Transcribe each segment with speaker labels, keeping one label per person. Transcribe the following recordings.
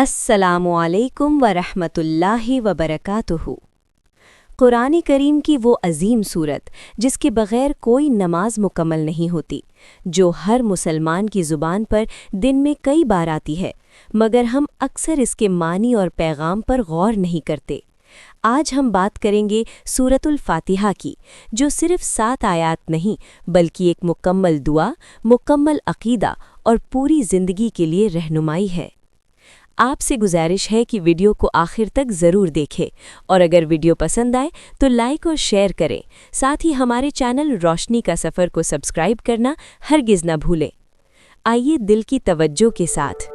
Speaker 1: अस्सलामु अलैकुम वरहमतुल्लाहि वबरकातुहू। कुरान करीम की वो अजीम सूरत जिसके बग़ैर कोई नमाज मुकम्मल नहीं होती, जो हर मुसलमान की ज़ुबान पर दिन में कई बार आती है, मगर हम अक्सर इसके मानी और पैगाम पर गौर नहीं करते। आज हम बात करेंगे सूरतुल फातिहा की, जो सिर्फ 7 आयात नहीं बल्कि एक मुकम्मल दुआ, मुकम्मल अक़ीदा और पूरी ज़िंदगी के लिए रहनुमाई है। आपसे गुजारिश है कि वीडियो को आखिर तक ज़रूर देखें और अगर वीडियो पसंद आए तो लाइक और शेयर करें। साथ ही हमारे चैनल रोशनी का सफ़र को सब्सक्राइब करना हरगिज़ न भूलें। आइए दिल की तवज्जो के साथ।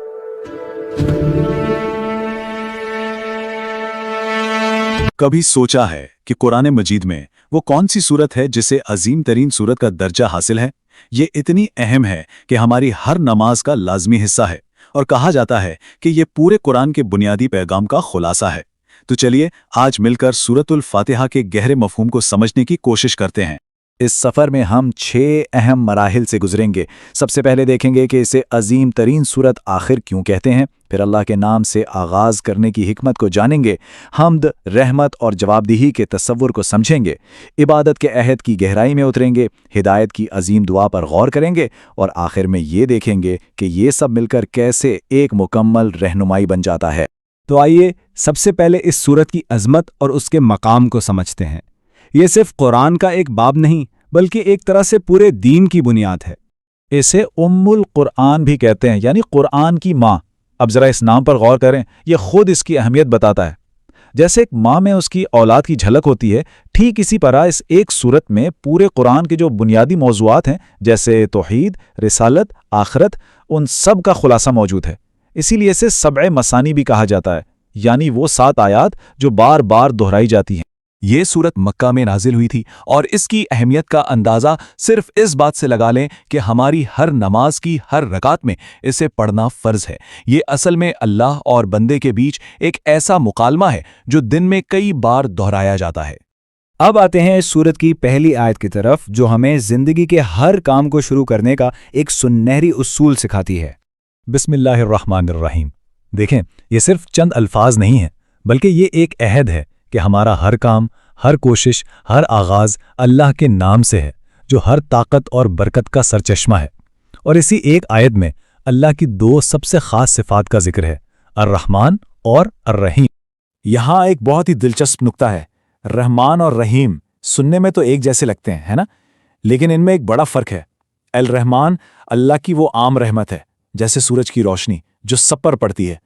Speaker 2: कभी सोचा है कि कुरान मजीद में वो कौन सी सूरत है जिसे अजीम तरीन सूरत का दर्जा हासिल है? ये इतनी अहम है कि हमारी हर नमाज का लाजमी हिस्सा है और कहा जाता है कि ये पूरे कुरान के बुनियादी पैगाम का खुलासा है। तो चलिए आज मिलकर सूरतुल फातिहा के गहरे मफहूम को समझने की कोशिश करते हैं।
Speaker 3: इस सफ़र में हम 6 अहम मराहिल से गुजरेंगे। सबसे पहले देखेंगे कि इसे अजीम तरीन सूरत आखिर क्यों कहते हैं, फिर अल्लाह के नाम से आगाज़ करने की हिकमत को जानेंगे, हम्द, रहमत और जवाबदेही के तसव्वुर को समझेंगे, इबादत के अहद की गहराई में उतरेंगे, हिदायत की अजीम दुआ पर गौर करेंगे और आखिर में ये देखेंगे कि ये सब मिलकर कैसे एक मुकम्मल रहनुमाई बन जाता है।
Speaker 4: तो आइए सबसे पहले इस सूरत की अज़मत और उसके मकाम को समझते हैं। ये सिर्फ कुरान का एक बाब नहीं बल्कि एक तरह से पूरे दीन की बुनियाद है।
Speaker 3: इसे उम्मुल कुरान भी कहते हैं, यानी कुरान की माँ। अब ज़रा इस नाम पर गौर करें, यह खुद इसकी अहमियत बताता है। जैसे एक माँ में उसकी औलाद की झलक होती है, ठीक इसी तरह इस एक सूरत में पूरे कुरान के जो बुनियादी मौज़ूआत हैं, जैसे तौहीद, रिसालत, आखिरत, उन सब का खुलासा मौजूद है। इसीलिए इसे सबअ मसानी भी कहा जाता है, यानी वो 7 आयात जो बार बार दोहराई जाती हैं।
Speaker 2: ये सूरत मक्का में नाजिल हुई थी और इसकी अहमियत का अंदाज़ा सिर्फ इस बात से लगा लें कि हमारी हर नमाज की हर रकात में इसे पढ़ना फ़र्ज है। ये असल में अल्लाह और बंदे के बीच एक ऐसा मुकालमा है जो दिन में कई बार दोहराया जाता है।
Speaker 4: अब आते हैं इस सूरत की पहली आयत की तरफ, जो हमें ज़िंदगी के हर काम को शुरू करने का एक सुनहरी उसूल सिखाती है।
Speaker 3: बिस्मिल्लाहिर्रहमानिर्रहीम। देखें, ये सिर्फ चंद अल्फाज नहीं हैं, बल्कि ये एक अहद है कि हमारा हर काम, हर कोशिश, हर आगाज़ अल्लाह के नाम से है, जो हर ताकत और बरकत का सरचश्मा है। और इसी एक आयत में अल्लाह की 2 सबसे ख़ास सिफ़ात का जिक्र है, अर्रहमान और अर्रहीम। यहाँ एक बहुत ही दिलचस्प नुक्ता है। रहमान और रहीम सुनने में तो एक जैसे लगते हैं, है ना? लेकिन इनमें एक बड़ा फ़र्क है। अल रहमान अल्लाह की वो आम रहमत है, जैसे सूरज की रोशनी जो सब पर पड़ती है,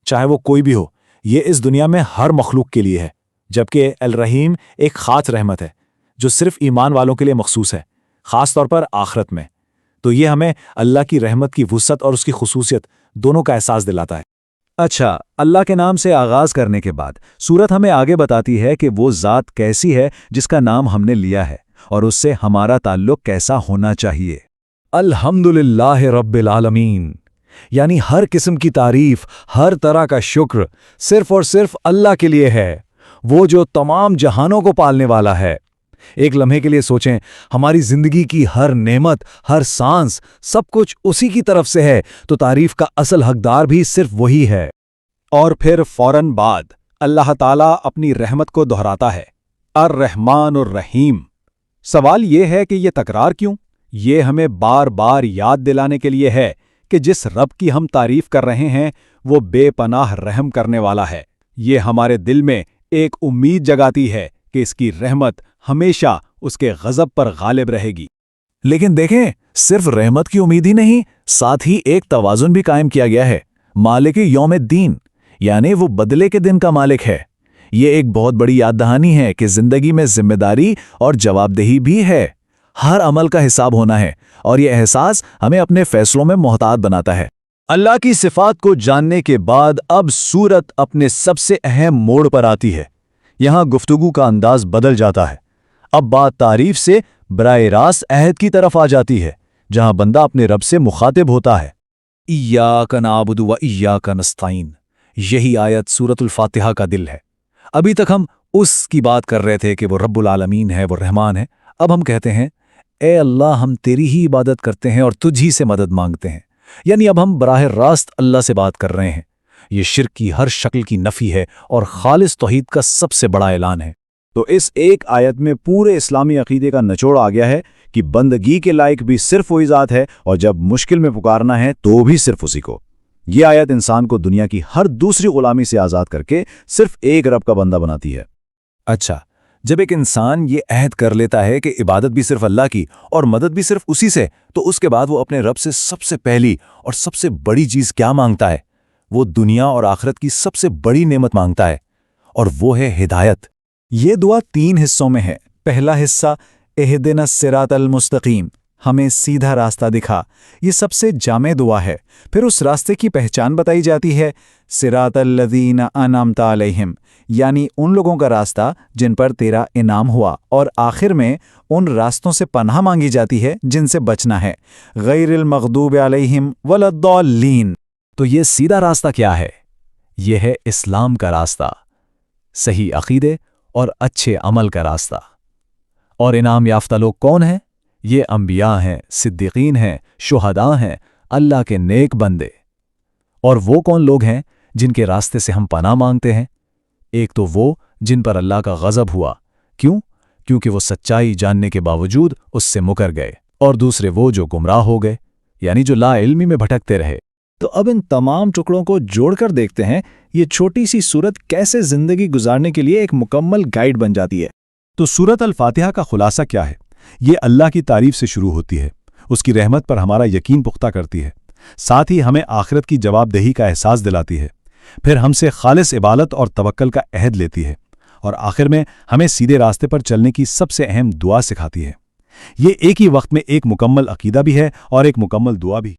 Speaker 3: चाहे वो कोई भी हो। ये इस दुनिया में हर मखलूक के लिए है। जबकि अल रहीम एक ख़ास रहमत है जो सिर्फ ईमान वालों के लिए मखसूस है, ख़ास तौर पर आखिरत में। तो ये हमें अल्लाह की रहमत की वुसअत और उसकी खुसूसियत दोनों का एहसास दिलाता है।
Speaker 4: अच्छा, अल्लाह के नाम से आगाज़ करने के बाद सूरत हमें आगे बताती है कि वो ज़ात कैसी है जिसका नाम हमने लिया है और उससे हमारा ताल्लुक़ कैसा होना चाहिए।
Speaker 3: अल्हम्दुलिल्लाह रब्बिल आलमीन, यानी हर किस्म की तारीफ़, हर तरह का शुक्र सिर्फ और सिर्फ अल्लाह के लिए है, वो जो तमाम जहानों को पालने वाला है। एक लम्हे के लिए सोचें, हमारी जिंदगी की हर नेमत, हर सांस, सब कुछ उसी की तरफ से है, तो तारीफ का असल हकदार भी सिर्फ वही है।
Speaker 4: और फिर फौरन बाद अल्लाह ताला अपनी रहमत को दोहराता है, अर्रहमान और रहीम। सवाल ये है कि ये तकरार क्यों? ये हमें बार बार याद दिलाने के लिए है कि जिस रब की हम तारीफ कर रहे हैं वो बेपनाह रहम करने वाला है। ये हमारे दिल में एक उम्मीद जगाती है कि इसकी रहमत हमेशा उसके गज़ब पर गालिब रहेगी।
Speaker 3: लेकिन देखें, सिर्फ रहमत की उम्मीद ही नहीं, साथ ही एक तवाज़ुन भी कायम किया गया है। मालिक यौमिद्दीन, यानी वो बदले के दिन का मालिक है। ये एक बहुत बड़ी याद दहानी है कि जिंदगी में जिम्मेदारी और जवाबदेही भी है। हर अमल का हिसाब होना है और ये एहसास हमें अपने फैसलों में मोहतात बनाता है।
Speaker 2: अल्लाह की सिफ़ात को जानने के बाद अब सूरत अपने सबसे अहम मोड़ पर आती है। यहाँ गुफ्तगू का अंदाज बदल जाता है। अब बात तारीफ से बराए रास्त अहद की तरफ आ जाती है, जहाँ बंदा अपने रब से मुखातिब होता है।
Speaker 3: इय्याका नअबुदु व इय्याका नस्तईन, यही आयत सूरतुल फातिहा का दिल है। अभी तक हम उसकी बात कर रहे थे कि वो रब्बुल आलमीन है, वो रहमान है। अब हम कहते हैं, ए अल्लाह, हम तेरी ही इबादत करते हैं और तुझी से मदद मांगते हैं। यानी अब हम बराह रास्त अल्लाह से बात कर रहे हैं। یہ شرک کی ہر شکل کی نفی ہے اور خالص توحید کا سب سے بڑا اعلان ہے۔
Speaker 2: تو اس ایک آیت میں پورے اسلامی عقیدے کا نچوڑ آ گیا ہے کہ بندگی کے لائق بھی صرف وہی ذات ہے، اور جب مشکل میں پکارنا ہے تو بھی صرف اسی کو۔ یہ آیت انسان کو دنیا کی ہر دوسری غلامی سے آزاد کر کے صرف ایک رب کا بندہ بناتی ہے۔
Speaker 3: اچھا، جب ایک انسان یہ عہد کر لیتا ہے کہ عبادت بھی صرف اللہ کی اور مدد بھی صرف اسی سے، تو اس کے بعد وہ اپنے رب سے سب سے پہلی اور سب سے بڑی چیز کیا مانگتا ہے؟ وہ دنیا اور آخرت کی سب سے بڑی نعمت مانگتا ہے، اور وہ ہے ہدایت۔
Speaker 4: یہ دعا 3 حصوں میں ہے۔ پہلا حصہ اہدنا الصراط المستقیم، ہمیں سیدھا راستہ دکھا، یہ سب سے جامع دعا ہے۔ پھر اس راستے کی پہچان بتائی جاتی ہے، صراط الذین انعمت علیہم، یعنی ان لوگوں کا راستہ جن پر تیرا انعام ہوا، اور آخر میں ان راستوں سے پناہ مانگی جاتی ہے جن سے بچنا ہے، غیر المغضوب علیہم ولا الضالین۔
Speaker 3: تو یہ سیدھا راستہ کیا ہے؟ یہ ہے اسلام کا راستہ، صحیح عقیدے اور اچھے عمل کا راستہ۔ اور انعام یافتہ لوگ کون ہیں؟ یہ انبیاء ہیں، صدیقین ہیں، شہداء ہیں، اللہ کے نیک بندے۔ اور وہ کون لوگ ہیں جن کے راستے سے ہم پناہ مانگتے ہیں؟ ایک تو وہ جن پر اللہ کا غضب ہوا، کیونکہ وہ سچائی جاننے کے باوجود اس سے مکر گئے، اور دوسرے وہ جو گمراہ ہو گئے، یعنی جو لا علمی میں بھٹکتے رہے۔
Speaker 5: تو اب ان تمام ٹکڑوں کو جوڑ کر دیکھتے ہیں یہ چھوٹی سی سورت کیسے زندگی گزارنے کے لیے ایک مکمل گائیڈ بن جاتی ہے۔
Speaker 4: تو سورت الفاتحہ کا خلاصہ کیا ہے؟ یہ اللہ کی تعریف سے شروع ہوتی ہے، اس کی رحمت پر ہمارا یقین پختہ کرتی ہے، ساتھ ہی ہمیں آخرت کی جواب دہی کا احساس دلاتی ہے، پھر ہم سے خالص عبادت اور توکل کا عہد لیتی ہے، اور آخر میں ہمیں سیدھے راستے پر چلنے کی سب سے اہم دعا سکھاتی ہے۔ یہ ایک ہی وقت میں ایک مکمل عقیدہ بھی ہے اور ایک مکمل دعا بھی۔